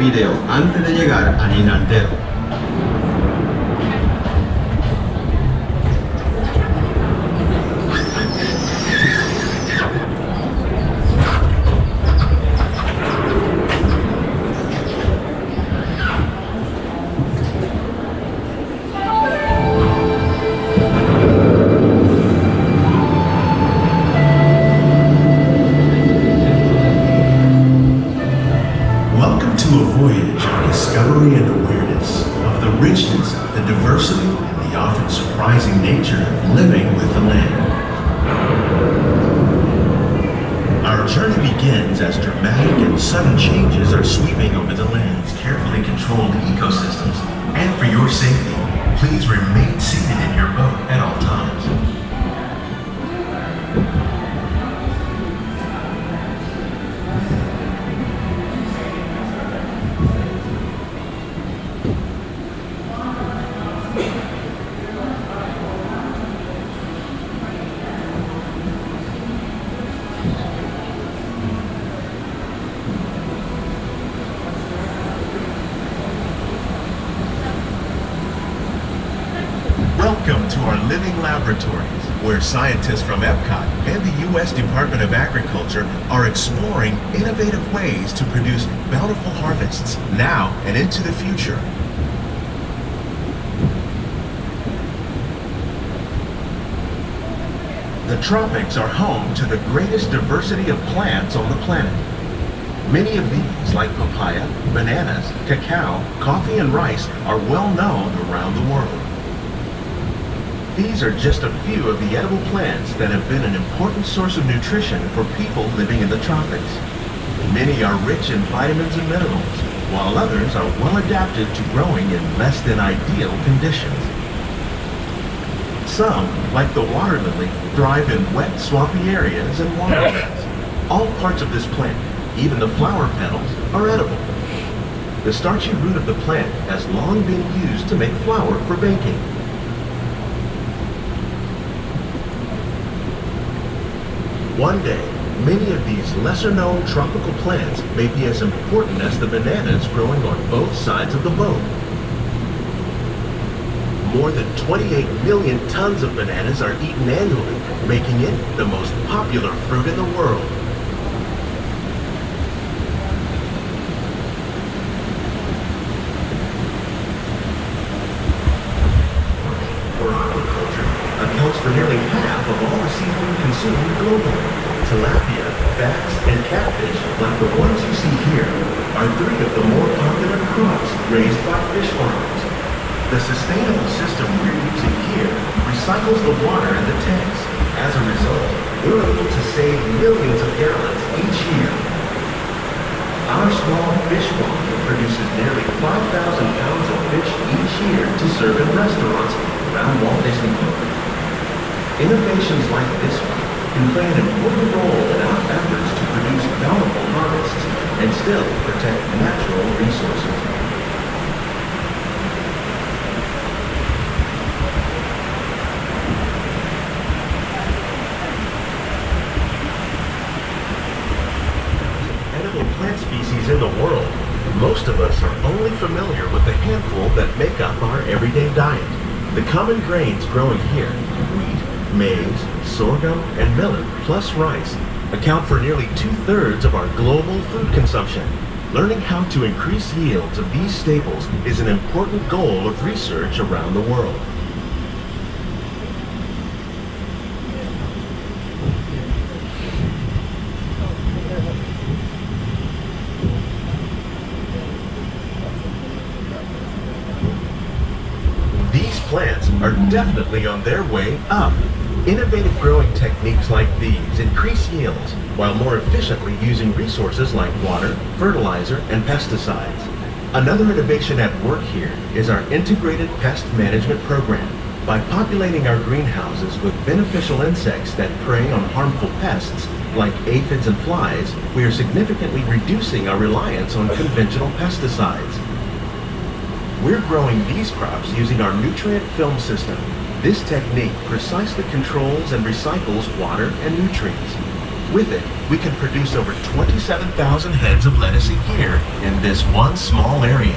video antes de llegar al inodero. To a voyage of discovery and awareness of the richness, the diversity, and the often surprising nature of living with the land. Our journey begins as dramatic and sudden changes are sweeping over the land's carefully controlled ecosystems. And for your safety, please remain seated in your boat at all times. Welcome to our living laboratories, where scientists from Epcot and the U.S. Department of Agriculture are exploring innovative ways to produce bountiful harvests now and into the future. The tropics are home to the greatest diversity of plants on the planet. Many of these, like papaya, bananas, cacao, coffee, and rice, are well known around the world. These are just a few of the edible plants that have been an important source of nutrition for people living in the tropics. Many are rich in vitamins and minerals, while others are well adapted to growing in less than ideal conditions. Some, like the water lily, thrive in wet, swampy areas and waterlands. All parts of this plant, even the flower petals, are edible. The starchy root of the plant has long been used to make flour for baking. One day, many of these lesser-known tropical plants may be as important as the bananas growing on both sides of the boat. More than 28 million tons of bananas are eaten annually, making it the most popular fruit in the world. For aquaculture, accounts for nearly half of all the seafood consumed globally. Tilapia, bass, and catfish, like the ones you see here, are three of the more popular crops raised by fish farmers. The sustainable system we're using here recycles the water in the tanks. As a result, we're able to save millions of gallons each year. Our small fish farm produces nearly 5,000 pounds of fish each year to serve in restaurants around Walt Disney World. Innovations like this one can play an important role in our efforts to produce bountiful harvests and still protect natural resources. Edible plant species in the world, most of us are only familiar with the handful that make up our everyday diet. The common grains growing here, wheat, maize, sorghum, and millet, plus rice, account for nearly 2/3 of our global food consumption. Learning how to increase yields of these staples is an important goal of research around the world. These plants are definitely on their way up. Innovative growing techniques like these increase yields while more efficiently using resources like water, fertilizer, and pesticides. Another innovation at work here is our integrated pest management program. By populating our greenhouses with beneficial insects that prey on harmful pests like aphids and flies, we are significantly reducing our reliance on conventional pesticides. We're growing these crops using our nutrient film system. This technique precisely controls and recycles water and nutrients. With it, we can produce over 27,000 heads of lettuce a year in this one small area.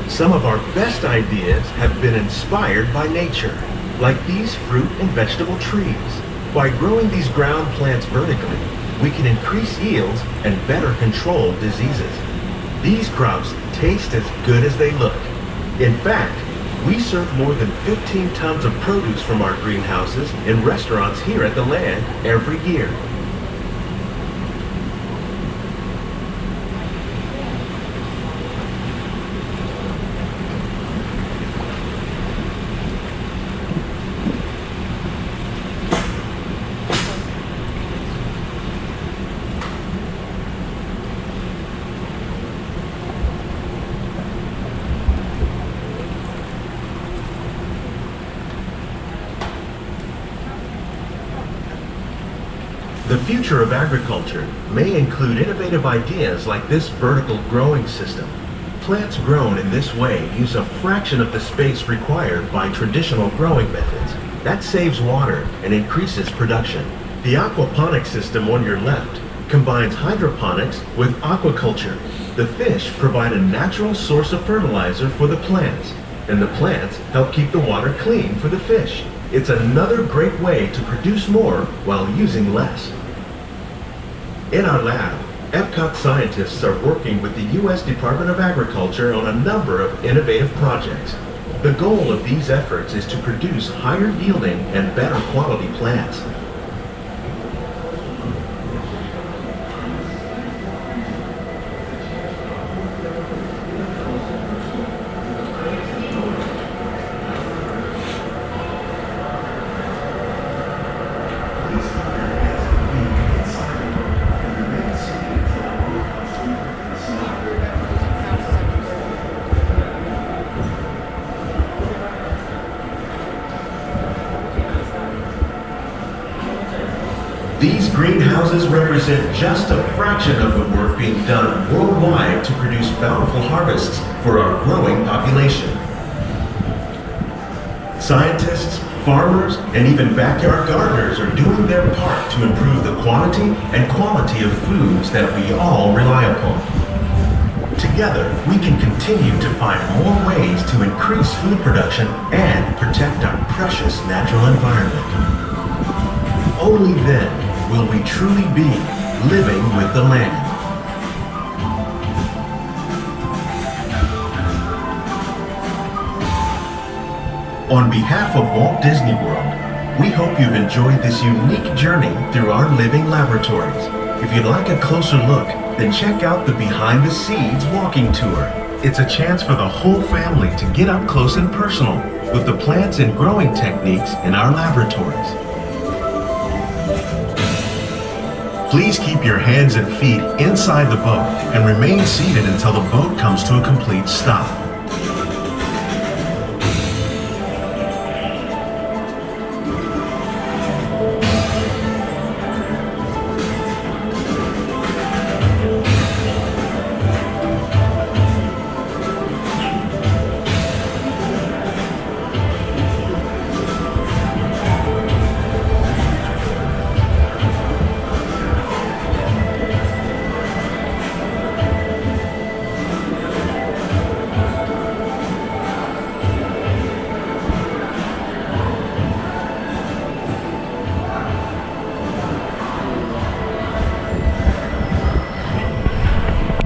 Some of our best ideas have been inspired by nature, like these fruit and vegetable trees. By growing these ground plants vertically, we can increase yields and better control diseases. These crops taste as good as they look. In fact, we serve more than 15 tons of produce from our greenhouses in restaurants here at the Land every year. The future of agriculture may include innovative ideas like this vertical growing system. Plants grown in this way use a fraction of the space required by traditional growing methods. That saves water and increases production. The aquaponics system on your left combines hydroponics with aquaculture. The fish provide a natural source of fertilizer for the plants, and the plants help keep the water clean for the fish. It's another great way to produce more while using less. In our lab, Epcot scientists are working with the U.S. Department of Agriculture on a number of innovative projects. The goal of these efforts is to produce higher yielding and better quality plants. These greenhouses represent just a fraction of the work being done worldwide to produce bountiful harvests for our growing population. Scientists, farmers, and even backyard gardeners are doing their part to improve the quantity and quality of foods that we all rely upon. Together, we can continue to find more ways to increase food production and protect our precious natural environment. Only then will we truly be living with the land. On behalf of Walt Disney World, we hope you've enjoyed this unique journey through our living laboratories. If you'd like a closer look, then check out the Behind the Seeds walking tour. It's a chance for the whole family to get up close and personal with the plants and growing techniques in our laboratories. Please keep your hands and feet inside the boat and remain seated until the boat comes to a complete stop.